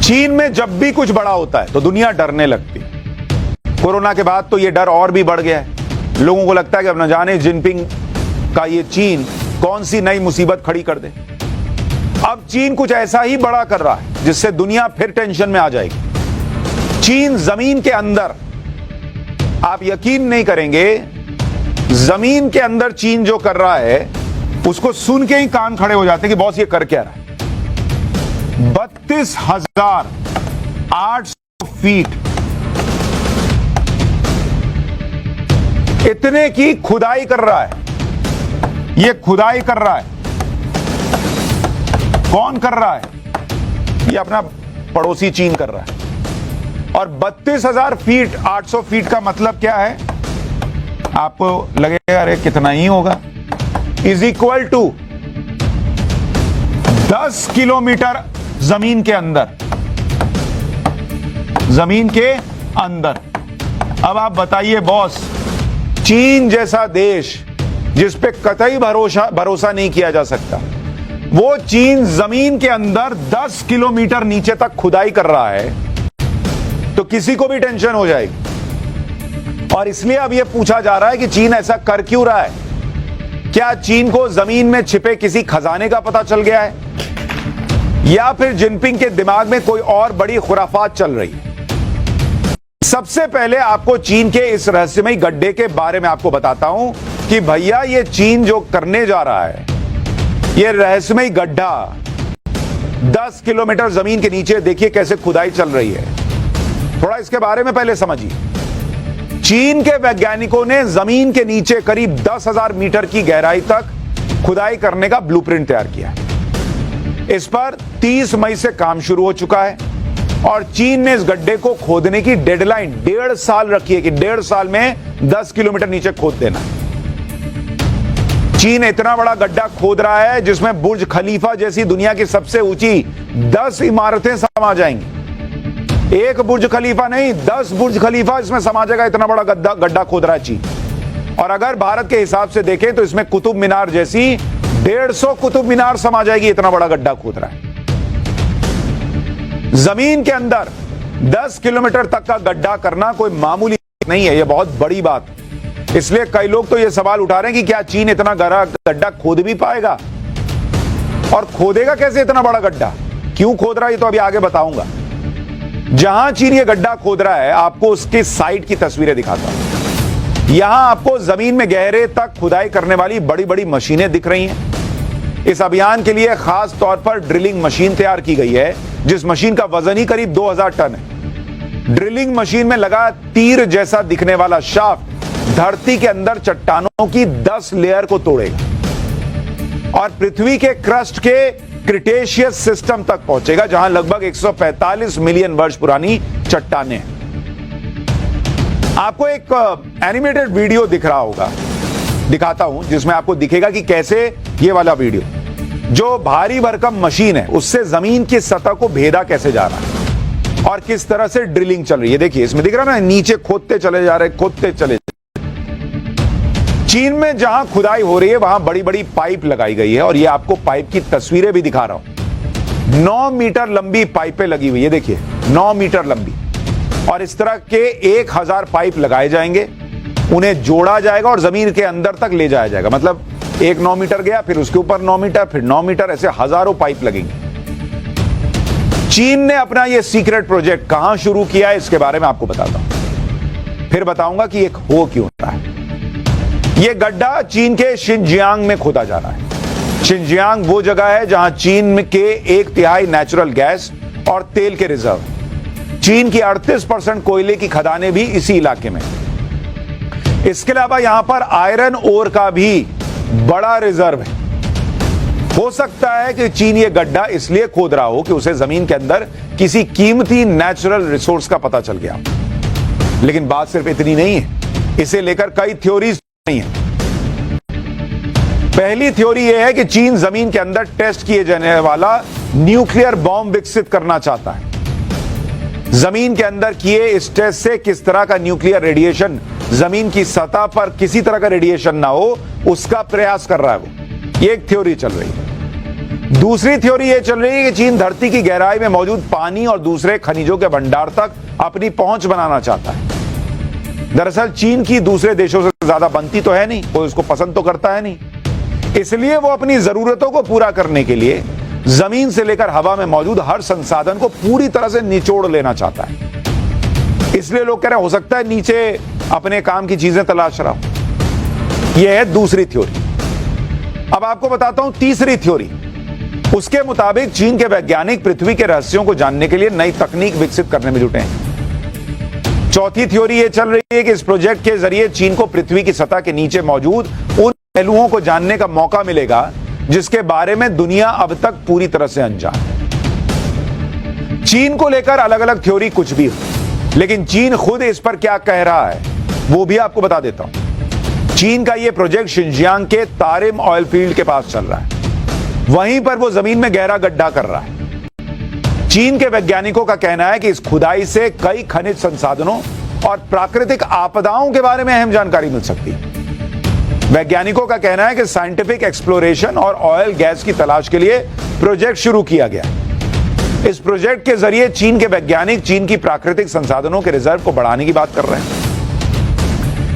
चीन में जब भी कुछ बड़ा होता है तो दुनिया डरने लगती है। कोरोना के बाद तो ये डर और भी बढ़ गया है। लोगों को लगता है कि अब न जाने जिनपिंग का ये चीन कौन सी नई मुसीबत खड़ी कर दे। अब चीन कुछ ऐसा ही बड़ा कर रहा है जिससे दुनिया फिर टेंशन में आ जाएगी। चीन जमीन के अंदर, आप यकीन नहीं करेंगे, जमीन के अंदर चीन जो कर रहा है उसको सुन के ही कान खड़े हो जाते हैं कि बॉस ये कर क्या रहा है। 32,800 फीट इतने की खुदाई कर रहा है। ये खुदाई कर रहा है। कौन कर रहा है? ये अपना पड़ोसी चीन कर रहा है। और 32,000 फीट 800 फीट का मतलब क्या है? आपको लगेगा अरे कितना ही होगा, इज इक्वल टू 10 किलोमीटर जमीन के अंदर। जमीन के अंदर। अब आप बताइए बॉस, चीन जैसा देश जिस पे कतई भरोसा नहीं किया जा सकता, वो चीन जमीन के अंदर 10 किलोमीटर नीचे तक खुदाई कर रहा है तो किसी को भी टेंशन हो जाएगी। और इसलिए अब यह पूछा जा रहा है कि चीन ऐसा कर क्यों रहा है? क्या चीन को जमीन में छिपे किसी खजाने का पता चल गया है, या फिर जिनपिंग के दिमाग में कोई और बड़ी खुराफात चल रही है? सबसे पहले आपको चीन के इस रहस्यमयी गड्ढे के बारे में आपको बताता हूं कि भैया ये चीन जो करने जा रहा है, ये रहस्यमयी गड्ढा 10 किलोमीटर जमीन के नीचे, देखिए कैसे खुदाई चल रही है। थोड़ा इसके बारे में पहले समझिए। चीन के वैज्ञानिकों ने जमीन के नीचे करीब 10,000 मीटर की गहराई तक खुदाई करने का ब्लूप्रिंट तैयार किया है। इस पर 30 मई से काम शुरू हो चुका है और चीन ने इस गड्ढे को खोदने की डेडलाइन 1.5 साल रखी है कि 1.5 साल में 10 किलोमीटर नीचे खोद देना। चीन इतना बड़ा गड्ढा खोद रहा है जिसमें बुर्ज खलीफा जैसी दुनिया की सबसे ऊंची 10 इमारतें समा जाएंगी। एक बुर्ज खलीफा नहीं, 10 बुर्ज खलीफा इसमें समा जाएगा। इतना बड़ा गड्ढा खोद रहा है चीन। और अगर भारत के हिसाब से देखें तो इसमें कुतुब मीनार जैसी 150 कुतुब मीनार समा जाएगी। इतना बड़ा गड्ढा खोद रहा है। जमीन के अंदर 10 किलोमीटर तक का गड्ढा करना कोई मामूली नहीं है, यह बहुत बड़ी बात। इसलिए कई लोग तो यह सवाल उठा रहे हैं कि क्या चीन इतना गहरा गड्ढा खोद भी पाएगा, और खोदेगा कैसे इतना बड़ा गड्ढा, क्यों खोद रहा है, ये तो अभी आगे बताऊंगा। जहां चीन ये गड्ढा खोद रहा है, आपको उसके साइट की तस्वीरें दिखाता हूं। यहां आपको जमीन में गहरे तक खुदाई करने वाली बड़ी बड़ी मशीनें दिख रही हैं। इस अभियान के लिए खास तौर पर ड्रिलिंग मशीन तैयार की गई है, जिस मशीन का वजन ही करीब 2000 टन है। ड्रिलिंग मशीन में लगा तीर जैसा दिखने वाला शाफ्ट धरती के अंदर चट्टानों की 10 लेयर को तोड़ेगा और पृथ्वी के क्रस्ट के क्रिटेशियस सिस्टम तक पहुंचेगा, जहां लगभग 145 मिलियन वर्ष पुरानी चट्टानें हैं। आपको एक एनिमेटेड वीडियो दिख रहा होगा, दिखाता हूं, जिसमें आपको दिखेगा कि कैसे ये वाला वीडियो, जो भारी भरकम मशीन है, उससे जमीन की सतह को भेदा कैसे जा रहा है और किस तरह से ड्रिलिंग चल रही है। देखिए इसमें दिख रहा है ना, नीचे खोदते चले जा रहे, खोदते चले। चीन में जहां खुदाई हो रही है वहां बड़ी बड़ी पाइप लगाई गई है और ये आपको पाइप की तस्वीरें भी दिखा रहा हूं। 9 मीटर लंबी पाइपें लगी हुई है, देखिए 9 मीटर लंबी। और इस तरह के 1000 पाइप लगाए जाएंगे, उन्हें जोड़ा जाएगा और जमीन के अंदर तक ले जाया जाएगा। मतलब एक 9 मीटर गया, फिर उसके ऊपर 9 मीटर, फिर 9 मीटर, ऐसे हजारों पाइप लगेंगे। चीन ने अपना यह सीक्रेट प्रोजेक्ट कहां शुरू किया है, इसके बारे में आपको बताता हूं, फिर बताऊंगा कि एक हो क्यों रहा है। यह गड्ढा चीन के शिनजियांग में खोदा जा रहा है। शिनजियांग वो जगह है जहां चीन के 1/3 नेचुरल गैस और तेल के रिजर्व। चीन की 38% कोयले की खदानें भी इसी इलाके में। इसके अलावा यहां पर आयरन ओर का भी बड़ा रिजर्व है। हो सकता है कि चीन ये गड्ढा इसलिए खोद रहा हो कि उसे जमीन के अंदर किसी कीमती नेचुरल रिसोर्स का पता चल गया। लेकिन बात सिर्फ इतनी नहीं है, इसे लेकर कई थ्योरीज नहीं है। पहली थ्योरी यह है कि चीन जमीन के अंदर टेस्ट किए जाने वाला न्यूक्लियर बॉम्ब विकसित करना चाहता है। जमीन के अंदर किए इस टेस्ट से किस तरह का न्यूक्लियर रेडिएशन, जमीन की सतह पर किसी तरह का रेडिएशन ना हो, उसका प्रयास कर रहा है वो। ये एक थ्योरी चल रही है। दूसरी थ्योरी यह चल रही है कि चीन धरती की गहराई में मौजूद पानी और दूसरे खनिजों के भंडार तक अपनी पहुंच बनाना चाहता है। दरअसल चीन की दूसरे देशों से ज्यादा बनती तो है नहीं, कोई उसको पसंद तो करता है नहीं, इसलिए वो अपनी जरूरतों को पूरा करने के लिए जमीन से लेकर हवा में मौजूद हर संसाधन को पूरी तरह से निचोड़ लेना चाहता है। इसलिए लोग कह रहे हैं हो सकता है नीचे अपने काम की चीजें तलाश रहा हो। यह है दूसरी थ्योरी। अब आपको बताता हूं तीसरी थ्योरी। उसके मुताबिक चीन के वैज्ञानिक पृथ्वी के रहस्यों को जानने के लिए नई तकनीक विकसित करने में जुटे हैं। चौथी थ्योरी यह चल रही है कि इस प्रोजेक्ट के जरिए चीन को पृथ्वी की सतह के नीचे मौजूद उन पहलुओं को जानने का मौका मिलेगा जिसके बारे में दुनिया अब तक पूरी तरह से अनजान है। चीन को लेकर अलग अलग थ्योरी कुछ भी हो, लेकिन चीन खुद इस पर क्या कह रहा है वो भी आपको बता देता हूं। चीन का यह प्रोजेक्ट शिनजियांग के तारिम ऑयल फील्ड के पास चल रहा है। वहीं पर वो जमीन में गहरा गड्ढा कर रहा है। चीन के वैज्ञानिकों का कहना है कि इस खुदाई से कई खनिज संसाधनों और प्राकृतिक आपदाओं के बारे में अहम जानकारी मिल सकती है। वैज्ञानिकों का कहना है कि साइंटिफिक एक्सप्लोरेशन और ऑयल गैस की तलाश के लिए प्रोजेक्ट शुरू किया गया। इस प्रोजेक्ट के जरिए चीन के वैज्ञानिक चीन की प्राकृतिक संसाधनों के रिजर्व को बढ़ाने की बात कर रहे हैं।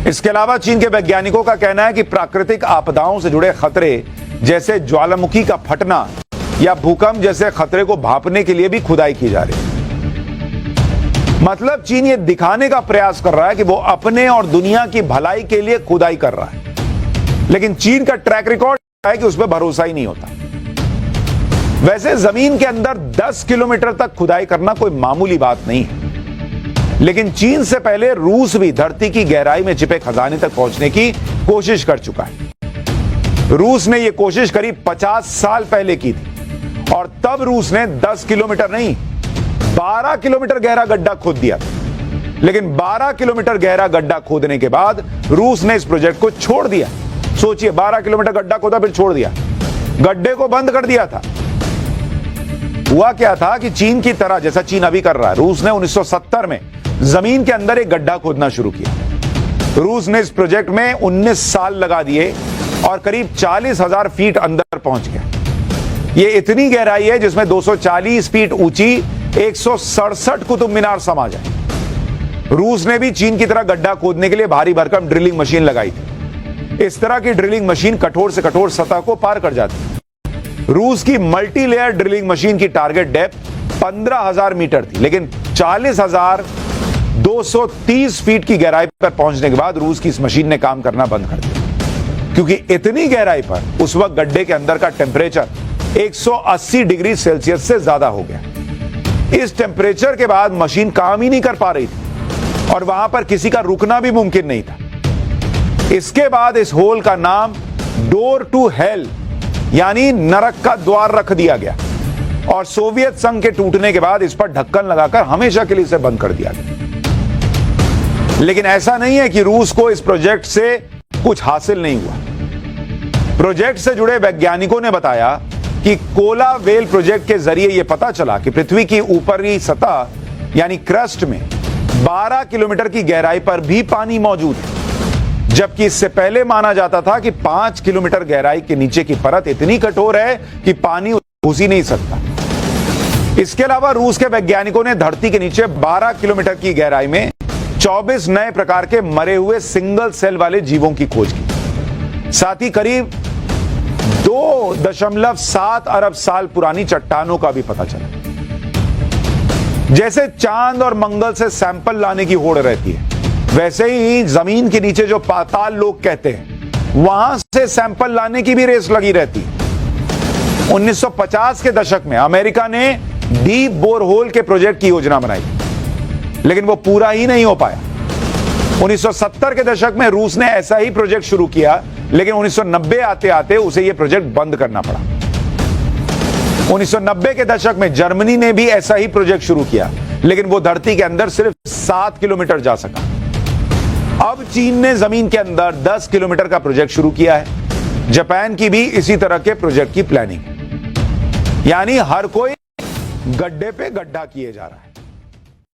इसके अलावा चीन के वैज्ञानिकों का कहना है कि प्राकृतिक आपदाओं से जुड़े खतरे जैसे ज्वालामुखी का फटना या भूकंप जैसे खतरे को भांपने के लिए भी खुदाई की जा रही है। मतलब चीन ये दिखाने का प्रयास कर रहा है कि वो अपने और दुनिया की भलाई के लिए खुदाई कर रहा है, लेकिन चीन का ट्रैक रिकॉर्ड है कि उस पर भरोसा ही नहीं होता। वैसे जमीन के अंदर 10 किलोमीटर तक खुदाई करना कोई मामूली बात नहीं है, लेकिन चीन से पहले रूस भी धरती की गहराई में छिपे खजाने तक पहुंचने की कोशिश कर चुका है। रूस ने यह कोशिश करीब 50 साल पहले की थी और तब रूस ने 10 किलोमीटर नहीं 12 किलोमीटर गहरा गड्ढा खोद दिया था। लेकिन 12 किलोमीटर गहरा गड्ढा खोदने के बाद रूस ने इस प्रोजेक्ट को छोड़ दिया। सोचिए, 12 किलोमीटर गड्ढा खोदा फिर छोड़ दिया, गड्ढे को बंद कर दिया था। हुआ क्या था कि चीन की तरह, जैसा चीन अभी कर रहा है, रूस ने 1970 में जमीन के अंदर एक गड्ढा खोदना शुरू किया। रूस ने इस प्रोजेक्ट में 19 साल लगा दिए और करीब 40,000 फीट अंदर पहुंच गया। यह इतनी गहराई है जिसमें 240 फीट ऊंची 167 कुतुब मीनार समा जाए। रूस ने भी चीन की तरह गड्ढा खोदने के लिए भारी भरकम ड्रिलिंग मशीन लगाई थी। इस तरह की ड्रिलिंग मशीन कठोर से कठोर सतह को पार कर जाती है। रूस की मल्टी लेयर ड्रिलिंग मशीन की टारगेट डेप्थ 15,000 मीटर थी, लेकिन 40,230 फीट की गहराई पर पहुंचने के बाद रूस की इस मशीन ने काम करना बंद कर दिया, क्योंकि इतनी गहराई पर उस वक्त गड्ढे के अंदर का टेम्परेचर 180 डिग्री सेल्सियस से ज्यादा हो गया। इस टेम्परेचर के बाद मशीन काम ही नहीं कर पा रही थी और वहां पर किसी का रुकना भी मुमकिन नहीं था। इसके बाद इस होल का नाम डोर टू हेल यानी नरक का द्वार रख दिया गया और सोवियत संघ के टूटने के बाद इस पर ढक्कन लगाकर हमेशा के लिए इसे बंद कर दिया गया। लेकिन ऐसा नहीं है कि रूस को इस प्रोजेक्ट से कुछ हासिल नहीं हुआ। प्रोजेक्ट से जुड़े वैज्ञानिकों ने बताया कि कोला वेल प्रोजेक्ट के जरिए यह पता चला कि पृथ्वी की ऊपरी सतह यानी क्रस्ट में 12 किलोमीटर की गहराई पर भी पानी मौजूद है, जबकि इससे पहले माना जाता था कि 5 किलोमीटर गहराई के नीचे की परत इतनी कठोर है कि पानी घुस ही नहीं सकता। इसके अलावा रूस के वैज्ञानिकों ने धरती के नीचे 12 किलोमीटर की गहराई में 24 नए प्रकार के मरे हुए सिंगल सेल वाले जीवों की खोज की। साथ ही करीब 2.7 अरब साल पुरानी चट्टानों का भी पता चला। जैसे चांद और मंगल से सैंपल लाने की होड़ रहती है, वैसे ही जमीन के नीचे जो पाताल लोग कहते हैं, वहां से सैंपल लाने की भी रेस लगी रहती है। 1950 के दशक में अमेरिका ने डीप बोरहोल के प्रोजेक्ट की योजना बनाई, लेकिन वो पूरा ही नहीं हो पाया। 1970 के दशक में रूस ने ऐसा ही प्रोजेक्ट शुरू किया, लेकिन 1990 आते आते उसे यह प्रोजेक्ट बंद करना पड़ा। 1990 के दशक में जर्मनी ने भी ऐसा ही प्रोजेक्ट शुरू किया, लेकिन वो धरती के अंदर सिर्फ 7 किलोमीटर जा सका। अब चीन ने जमीन के अंदर 10 किलोमीटर का प्रोजेक्ट शुरू किया है। जापान की भी इसी तरह के प्रोजेक्ट की प्लानिंग है। यानी हर कोई गड्ढे पे गड्ढा किए जा रहा है।